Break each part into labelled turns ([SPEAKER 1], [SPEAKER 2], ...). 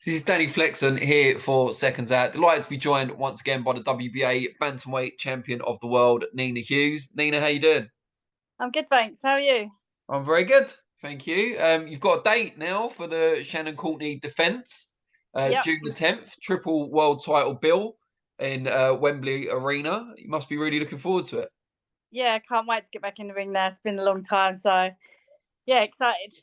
[SPEAKER 1] This is Danny Flexon here for Seconds Out. Delighted to be joined once again by the WBA bantamweight champion of the world, Nina Hughes. Nina, how you doing?
[SPEAKER 2] I'm good, thanks. How are you?
[SPEAKER 1] I'm very good, thank you. You've got a date now for the Shannon Courtenay defence,
[SPEAKER 2] Yep.
[SPEAKER 1] June the 10th, triple world title bill in Wembley Arena. You must be really looking forward to it.
[SPEAKER 2] Yeah, can't wait to get back in the ring now. It's been a long time, so yeah, excited.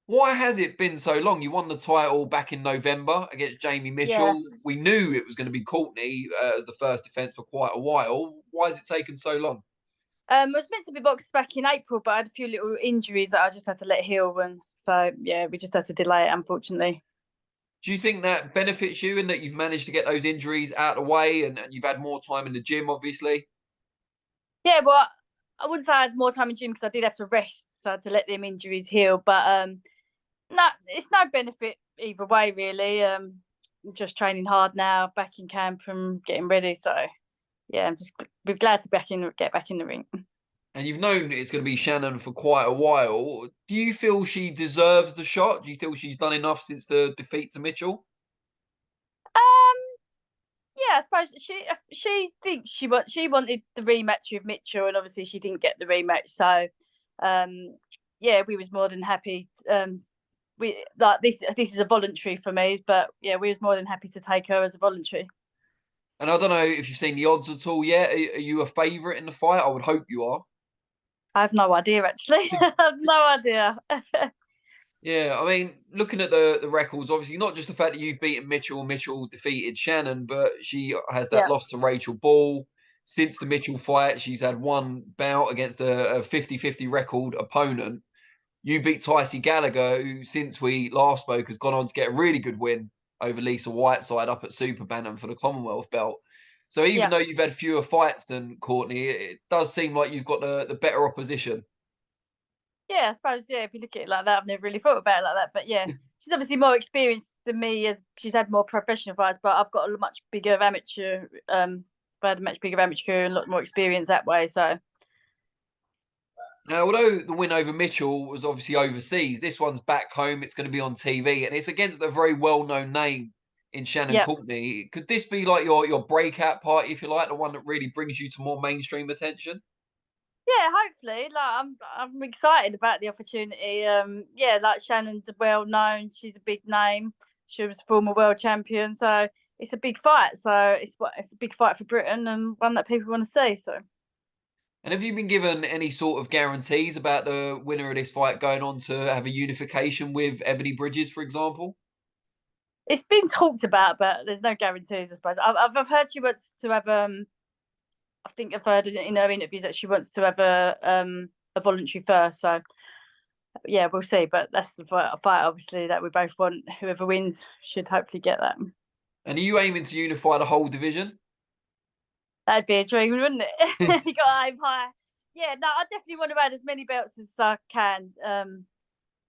[SPEAKER 1] Why has it been so long? You won the title back in November against Jamie
[SPEAKER 2] Yeah.
[SPEAKER 1] Mitchell. We knew it was going to be Courtenay as the first defence for quite a while. Why has it taken so long?
[SPEAKER 2] I was meant to be boxed back in April, but I had a few little injuries that I just had to let heal, and so yeah, we just had to delay it, unfortunately.
[SPEAKER 1] Do you think that benefits you in that you've managed to get those injuries out of the way and you've had more time in the gym, obviously?
[SPEAKER 2] Yeah, well, I wouldn't say I had more time in gym because I did have to rest, so I had to let them injuries heal. But no, it's no benefit either way, really. I'm just training hard now, back in camp and getting ready. So yeah, we're glad to get back in the ring.
[SPEAKER 1] And you've known it's going to be Shannon for quite a while. Do you feel she deserves the shot? Do you feel she's done enough since the defeat to Mitchell?
[SPEAKER 2] Um, yeah, I suppose she thinks she wanted the rematch with Mitchell, and obviously she didn't get the rematch. So, yeah, we was more than happy. We like this. This is a voluntary for me, but yeah, we was more than happy to take her as a voluntary.
[SPEAKER 1] And I don't know if you've seen the odds at all yet. Are you a favourite in the fight? I would hope you are.
[SPEAKER 2] I have no idea actually. I have no idea.
[SPEAKER 1] Yeah, I mean, looking at the records, obviously not just the fact that you've beaten Mitchell, Mitchell defeated Shannon, but she has that
[SPEAKER 2] Yeah,
[SPEAKER 1] loss to Rachel Ball. Since the Mitchell fight, she's had one bout against a 50-50 record opponent. You beat Tycee Gallagher, who since we last spoke has gone on to get a really good win over Lisa Whiteside up at Super Bantam for the Commonwealth belt. So even
[SPEAKER 2] yeah.
[SPEAKER 1] though you've had fewer fights than Courtenay, it does seem like you've got the better opposition.
[SPEAKER 2] Yeah, I suppose, yeah, if you look at it like that, I've never really thought about it like that. But yeah, she's obviously more experienced than me, as she's had more professional fights, but I've got a much bigger amateur, I had a much bigger amateur and a lot more experience that way. So
[SPEAKER 1] Now, although the win over Mitchell was obviously overseas, this one's back home. It's going to be on TV, and it's against a very well-known name in Shannon
[SPEAKER 2] yeah.
[SPEAKER 1] Courtenay. Could this be like your breakout party, if you like, the one that really brings you to more mainstream attention?
[SPEAKER 2] Yeah, hopefully. I'm excited about the opportunity. Yeah, like Shannon's well known, she's a big name. She was former world champion, so it's a big fight. So it's a big fight for Britain and one that people want to see. So
[SPEAKER 1] And have you been given any sort of guarantees about the winner of this fight going on to have a unification with Ebony Bridges, for example?
[SPEAKER 2] it's been talked about, but there's no guarantees. I suppose I've heard she wants to have I think I've heard in her interviews that she wants to have a voluntary first. So yeah, we'll see. But that's the fight obviously that we both want. Whoever wins should hopefully get that.
[SPEAKER 1] And are you aiming to unify the whole division?
[SPEAKER 2] That'd be a dream, wouldn't it? You got to aim high. Yeah, no, I definitely want to add as many belts as I can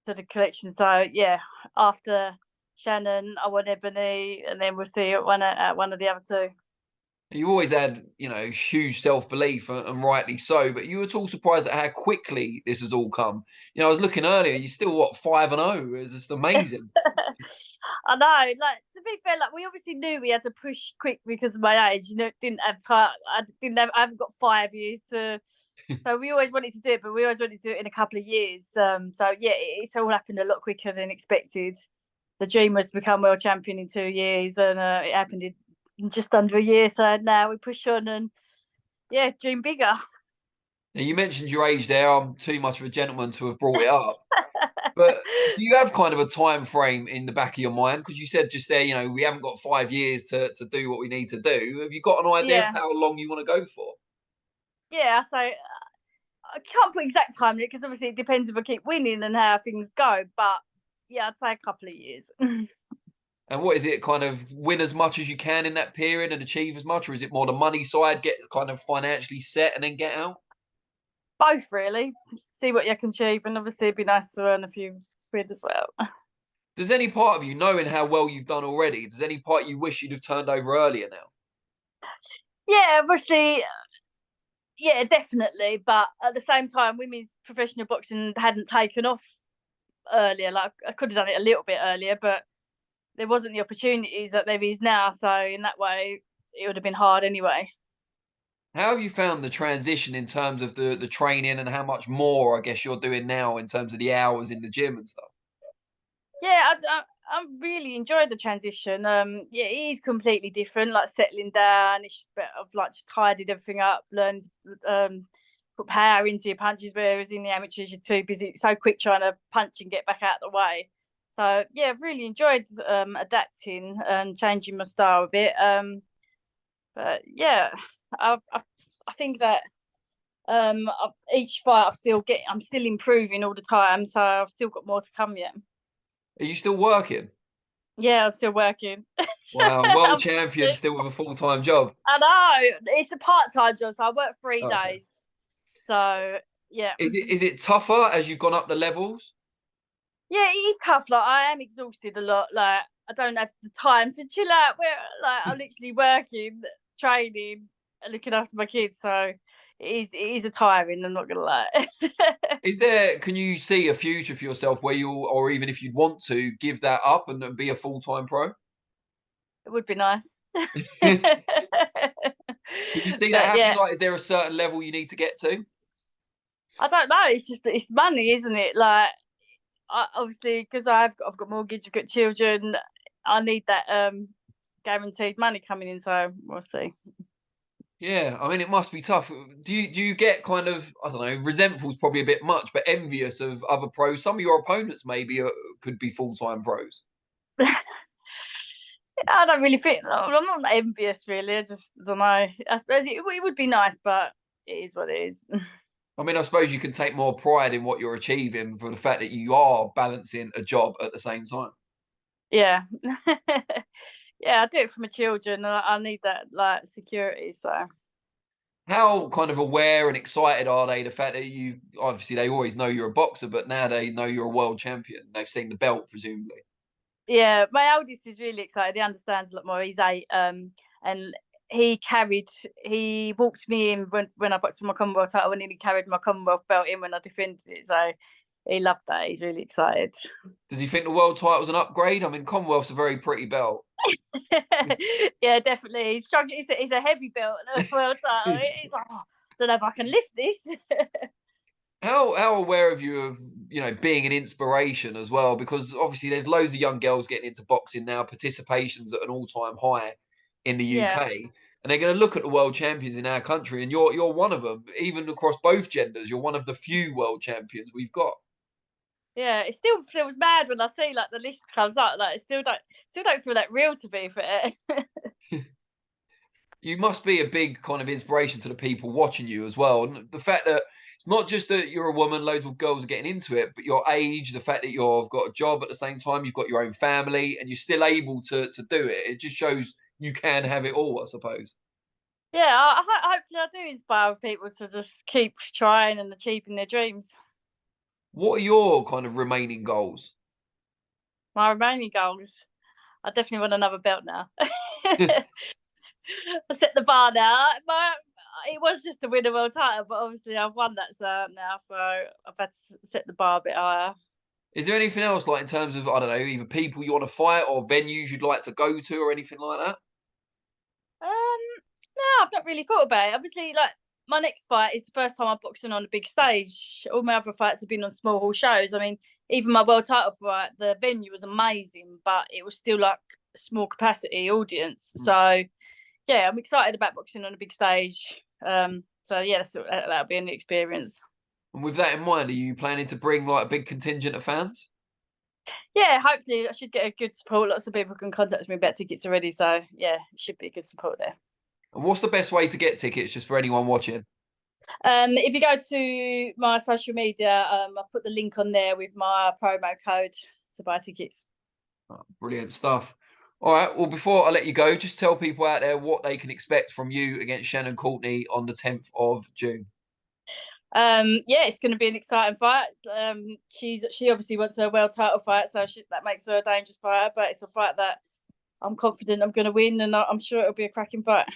[SPEAKER 2] to the collection. So yeah, after Shannon, I want Ebony, and then we'll see at one of the other two.
[SPEAKER 1] You always had, huge self belief, and rightly so. But you were at all surprised at how quickly this has all come. I was looking earlier. You're still what 5-0? It's just amazing.
[SPEAKER 2] I know. Like to be fair, like we obviously knew we had to push quick because of my age. Didn't have time. I haven't got 5 years to. So we always wanted to do it, but we always wanted to do it in a couple of years. So yeah, it's all happened a lot quicker than expected. The dream was to become world champion in 2 years, and it happened in just under a year. So now we push on and yeah, dream bigger.
[SPEAKER 1] Now, you mentioned your age there. I'm too much of a gentleman to have brought it up. But do you have kind of a time frame in the back of your mind? Because you said just there, we haven't got 5 years to do what we need to do. Have you got an idea of
[SPEAKER 2] Yeah,
[SPEAKER 1] how long you want to go for?
[SPEAKER 2] yeah. So I can't put exact time because obviously it depends if I keep winning and how things go. But yeah, I'd say a couple of years.
[SPEAKER 1] And what is it, kind of win as much as you can in that period and achieve as much? Or is it more the money side, get kind of financially set and then get out?
[SPEAKER 2] Both really. See what you can achieve, and obviously it'd be nice to earn a few quid as well.
[SPEAKER 1] Does any part of you, knowing how well you've done already, does any part you wish you'd have turned over earlier now?
[SPEAKER 2] Yeah, obviously, yeah, definitely. But at the same time, women's professional boxing hadn't taken off earlier. Like I could have done it a little bit earlier, but there wasn't the opportunities that there is now. So in that way, it would have been hard anyway.
[SPEAKER 1] How have you found the transition in terms of the training and how much more, I guess, you're doing now in terms of the hours in the gym and stuff?
[SPEAKER 2] Yeah, I really enjoyed the transition. Yeah, it is completely different, like settling down. It's just a bit of like just tidied everything up, learned put power into your punches, whereas in the amateurs you're too busy, so quick trying to punch and get back out of the way. So yeah, really enjoyed adapting and changing my style a bit. But yeah, I think that each fight I'm still improving all the time, so I've still got more to come yet.
[SPEAKER 1] Are you still working?
[SPEAKER 2] Yeah, I'm still working.
[SPEAKER 1] Wow, world champion still with a full-time job.
[SPEAKER 2] I know, it's a part-time job, so I work 3
[SPEAKER 1] Okay.
[SPEAKER 2] days. So yeah.
[SPEAKER 1] Is it tougher as you've gone up the levels?
[SPEAKER 2] Yeah, it is tough. Like I am exhausted a lot. Like I don't have the time to chill out. Where like I'm literally working, training, and looking after my kids. So it is a tiring. I'm not gonna lie.
[SPEAKER 1] Can you see a future for yourself where or even if you'd want to, give that up and be a full-time pro?
[SPEAKER 2] It would be nice.
[SPEAKER 1] Can you see that
[SPEAKER 2] But
[SPEAKER 1] happening?
[SPEAKER 2] yeah,
[SPEAKER 1] Like, is there a certain level you need to get to?
[SPEAKER 2] I don't know. It's just that it's money, isn't it? Like obviously, because I've got mortgage, I've got children. I need that guaranteed money coming in. So we'll see.
[SPEAKER 1] Yeah, I mean, it must be tough. Do you get kind of, I don't know, resentful is probably a bit much, but envious of other pros? Some of your opponents maybe could be full-time pros.
[SPEAKER 2] I don't really think. I'm not envious, really. I just don't know. I suppose it would be nice, but it is what it is.
[SPEAKER 1] I mean, I suppose you can take more pride in what you're achieving for the fact that you are balancing a job at the same time.
[SPEAKER 2] Yeah. Yeah, I do it for my children, and I need that like security. So
[SPEAKER 1] How kind of aware and excited are they the fact that you obviously they always know you're a boxer, but now they know you're a world champion. They've seen the belt, presumably.
[SPEAKER 2] yeah, my eldest is really excited. He understands a lot more. He's 8, and he walked me in when I boxed for my Commonwealth title, and he carried my Commonwealth belt in when I defended it. So he loved that. He's really excited.
[SPEAKER 1] Does he think the world title's an upgrade? I mean, Commonwealth's a very pretty belt.
[SPEAKER 2] Yeah, definitely. He's struggling. He's a heavy belt and a world title. He's like, oh, I don't know if I can lift this.
[SPEAKER 1] How aware of you of being an inspiration as well? Because obviously there's loads of young girls getting into boxing now. Participation's at an all-time high in the
[SPEAKER 2] Yeah,
[SPEAKER 1] UK, and they're going to look at the world champions in our country, and you're one of them. Even across both genders, you're one of the few world champions we've got.
[SPEAKER 2] yeah. It still feels mad when I see like the list comes up. Like it still don't feel that real to be fair.
[SPEAKER 1] You must be a big kind of inspiration to the people watching you as well. And the fact that it's not just that you're a woman, loads of girls are getting into it, but your age, the fact that you've got a job at the same time, you've got your own family, and you're still able to do it. It just shows you can have it all, I suppose.
[SPEAKER 2] Yeah, hopefully I do inspire people to just keep trying and achieving their dreams.
[SPEAKER 1] What are your kind of remaining goals?
[SPEAKER 2] My remaining goals, I definitely want another belt now. I set the bar now. It was just to win a world title, but obviously I've won that now, so I've had to set the bar a bit higher.
[SPEAKER 1] Is there anything else, like in terms of, I don't know, either people you want to fight or venues you'd like to go to or anything like that?
[SPEAKER 2] No, I've not really thought about it. Obviously, like my next fight is the first time I'm boxing on a big stage. All my other fights have been on small hall shows. I mean, even my world title fight, the venue was amazing, but it was still like a small capacity audience. So yeah, I'm excited about boxing on a big stage. So yeah, that'll be a new experience.
[SPEAKER 1] And with that in mind, are you planning to bring like a big contingent of fans?
[SPEAKER 2] Yeah, hopefully I should get a good support. Lots of people can contact me about tickets already. So yeah, it should be a good support there.
[SPEAKER 1] And what's the best way to get tickets just for anyone watching?
[SPEAKER 2] If you go to my social media, I put the link on there with my promo code to buy tickets.
[SPEAKER 1] Oh, brilliant stuff. All right. Well, before I let you go, just tell people out there what they can expect from you against Shannon Courtenay on the 10th of June.
[SPEAKER 2] Yeah, it's going to be an exciting fight. She obviously wants a world title fight, so that makes her a dangerous fighter. But it's a fight that I'm confident I'm going to win, and I'm sure it'll be a cracking fight.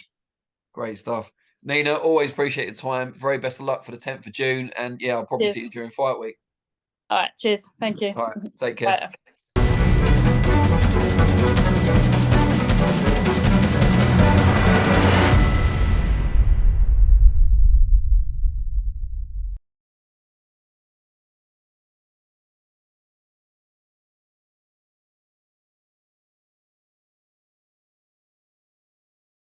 [SPEAKER 1] Great stuff. Nina, always appreciate your time. Very best of luck for the 10th of June. And yeah, I'll probably
[SPEAKER 2] Cheers.
[SPEAKER 1] see you during fight week.
[SPEAKER 2] All right, cheers. Thank you.
[SPEAKER 1] All right. Take care.
[SPEAKER 2] Bye.